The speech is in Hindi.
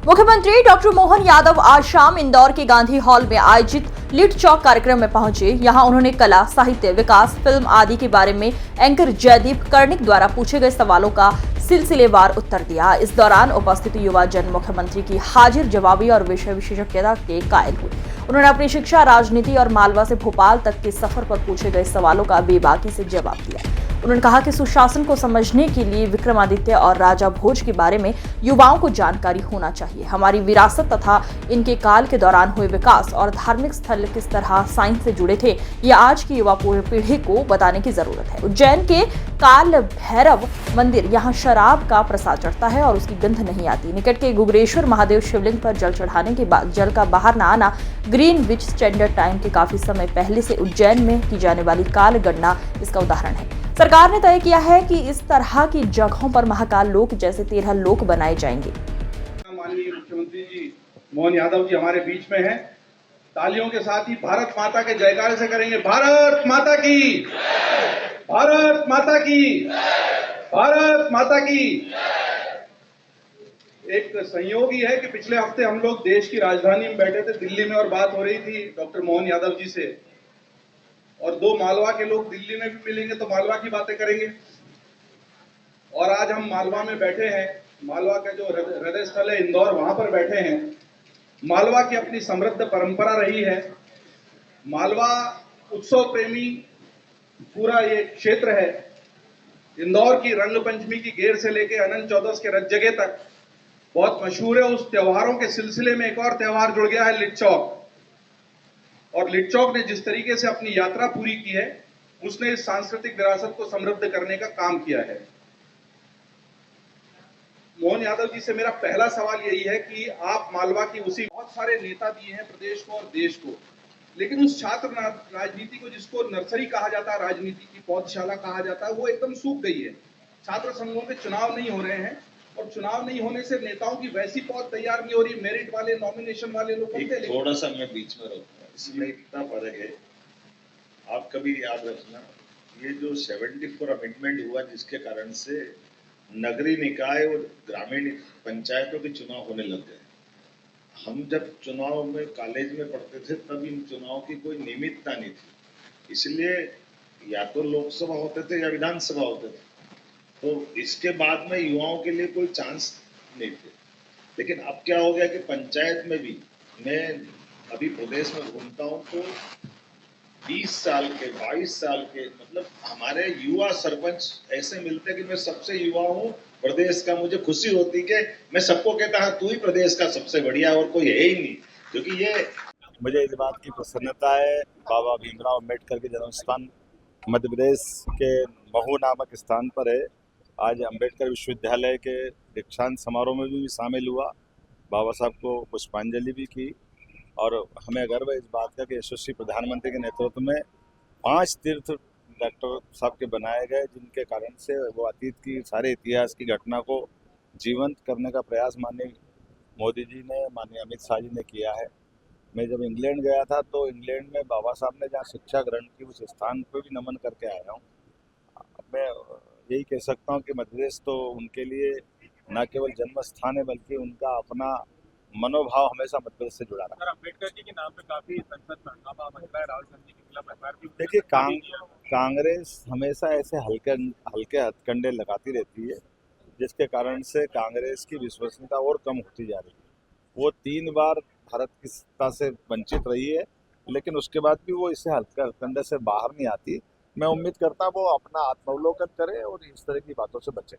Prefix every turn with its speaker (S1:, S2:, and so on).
S1: मुख्यमंत्री डॉक्टर मोहन यादव आज शाम इंदौर के गांधी हॉल में आयोजित लिट चौक कार्यक्रम में पहुंचे। यहां उन्होंने कला, साहित्य, विकास, फिल्म आदि के बारे में एंकर जयदीप कर्णिक द्वारा पूछे गए सवालों का सिलसिलेवार उत्तर दिया। इस दौरान उपस्थित युवा जन मुख्यमंत्री की हाजिर जवाबी और विषय विशेषज्ञता के कायल हुए। उन्होंने अपनी शिक्षा, राजनीति और मालवा से भोपाल तक के सफर पर पूछे गए सवालों का बेबाकी से जवाब दिया। उन्होंने कहा कि सुशासन को समझने के लिए विक्रमादित्य और राजा भोज के बारे में युवाओं को जानकारी होना चाहिए। हमारी विरासत तथा इनके काल के दौरान हुए विकास और धार्मिक स्थल किस तरह साइंस से जुड़े थे, ये आज की युवा पीढ़ी को बताने की जरूरत है। उज्जैन के काल भैरव मंदिर, यहाँ शराब का प्रसाद चढ़ता है और उसकी गंध नहीं आती। निकट के गुगरेश्वर महादेव शिवलिंग पर जल चढ़ाने के बाद जल का बाहर न आना ग्रीन विच स्टैंडर्ड टाइम के काफी समय पहले से उज्जैन में की जाने वाली काल गणना इसका उदाहरण है। सरकार ने तय किया है कि इस तरह की जगहों पर महाकाल लोक जैसे 13 लोक बनाए जाएंगे।
S2: माननीय मुख्यमंत्री जी मोहन यादव जी हमारे बीच में हैं। तालियों के साथ ही भारत माता के जयकारे से करेंगे। भारत माता की, भारत माता की, भारत माता की। एक संयोग ही है कि पिछले हफ्ते हम लोग देश की राजधानी में बैठे थे, दिल्ली में, और बात हो रही थी डॉक्टर मोहन यादव जी से, और दो मालवा के लोग दिल्ली में भी मिलेंगे तो मालवा की बातें करेंगे। और आज हम मालवा में बैठे हैं, मालवा का जो हृदय स्थल है इंदौर, वहां पर बैठे हैं। मालवा की अपनी समृद्ध परंपरा रही है। मालवा उत्सव प्रेमी पूरा ये क्षेत्र है। इंदौर की रंग पंचमी की गेर से लेके अनंत चौदस के रथ जगह तक बहुत मशहूर है। उस त्योहारों के सिलसिले में एक और त्योहार जुड़ गया है, लिट चौक। और लिट चौक ने जिस तरीके से अपनी यात्रा पूरी की है, उसने इस सांस्कृतिक विरासत को समृद्ध करने का काम किया है। मोहन यादव जी से मेरा पहला सवाल यही है कि आप मालवा की उसी, बहुत सारे नेता दिए हैं प्रदेश को और देश को, लेकिन उस छात्र राजनीति को, जिसको नर्सरी कहा जाता है, राजनीति की पौधशाला कहा जाता है, वो एकदम सूख गई है। छात्र संघों के चुनाव नहीं हो रहे हैं, और चुनाव नहीं होने से नेताओं की वैसी पौध तैयार नहीं हो रही। मेरिट वाले, नॉमिनेशन वाले लोग
S3: थोड़ा सा मैं बीच में रहूंगा, इसमें इतना फर्क है। आप कभी याद रखना, ये जो 74 अमेंडमेंट हुआ, जिसके कारण से नगरीय निकाय और ग्रामीण पंचायतों के चुनाव होने लग गए। हम जब चुनाव में कॉलेज में पढ़ते थे तब इन चुनाव की कोई नियमितता नहीं थी, इसलिए या तो लोकसभा होते थे या विधानसभा होते थे, तो इसके बाद में युवाओं के लिए कोई चांस नहीं थे। लेकिन अब क्या हो गया कि पंचायत में भी, मैं अभी प्रदेश में घूमता हूँ तो 20 साल के, 22 साल के, मतलब हमारे युवा सरपंच ऐसे मिलते कि मैं सबसे युवा हूँ प्रदेश का। मुझे खुशी होती कि मैं सबको कहता हाँ तू ही प्रदेश का सबसे बढ़िया, और कोई है ही नहीं। क्योंकि ये
S4: मुझे इस बात की प्रसन्नता है, बाबा भीमराव अम्बेडकर के जन्म स्थान मध्य प्रदेश के महू नामक स्थान पर है। आज अम्बेडकर विश्वविद्यालय के दीक्षांत समारोह में भी शामिल हुआ, बाबा साहब को पुष्पांजलि भी की, और हमें गर्व है इस बात का कि यशस्वी प्रधानमंत्री के नेतृत्व में 5 तीर्थ डॉक्टर साहब के बनाए गए, जिनके कारण से वो अतीत की सारे इतिहास की घटना को जीवंत करने का प्रयास माननीय मोदी जी ने, माननीय अमित शाह जी ने किया है। मैं जब इंग्लैंड गया था तो इंग्लैंड में बाबा साहब ने जहाँ शिक्षा ग्रहण की, उस स्थान पर भी नमन करके आया हूँ। मैं यही कह सकता हूँ कि मध्य प्रदेश तो उनके लिए न केवल जन्म स्थान है, बल्कि उनका अपना मनोभाव हमेशा मध्य प्रदेश से जुड़ा रहा।
S5: अम्बेडकर जी के नाम पे काफी संसद में हंगामा मच रहा है, राहुल गांधी के खिलाफ एफआईआर भी।
S4: देखिए, कांग्रेस हमेशा ऐसे हल्के हथकंडे लगाती रहती है, जिसके कारण से कांग्रेस की विश्वसनीयता और कम होती जा रही है। वो 3 बार भारत की सत्ता से वंचित रही है, लेकिन उसके बाद भी वो इससे हल्के हथकंडे से बाहर नहीं आती। मैं उम्मीद करता हूँ वो अपना आत्मावलोकन करे और इस तरह की बातों से बचे।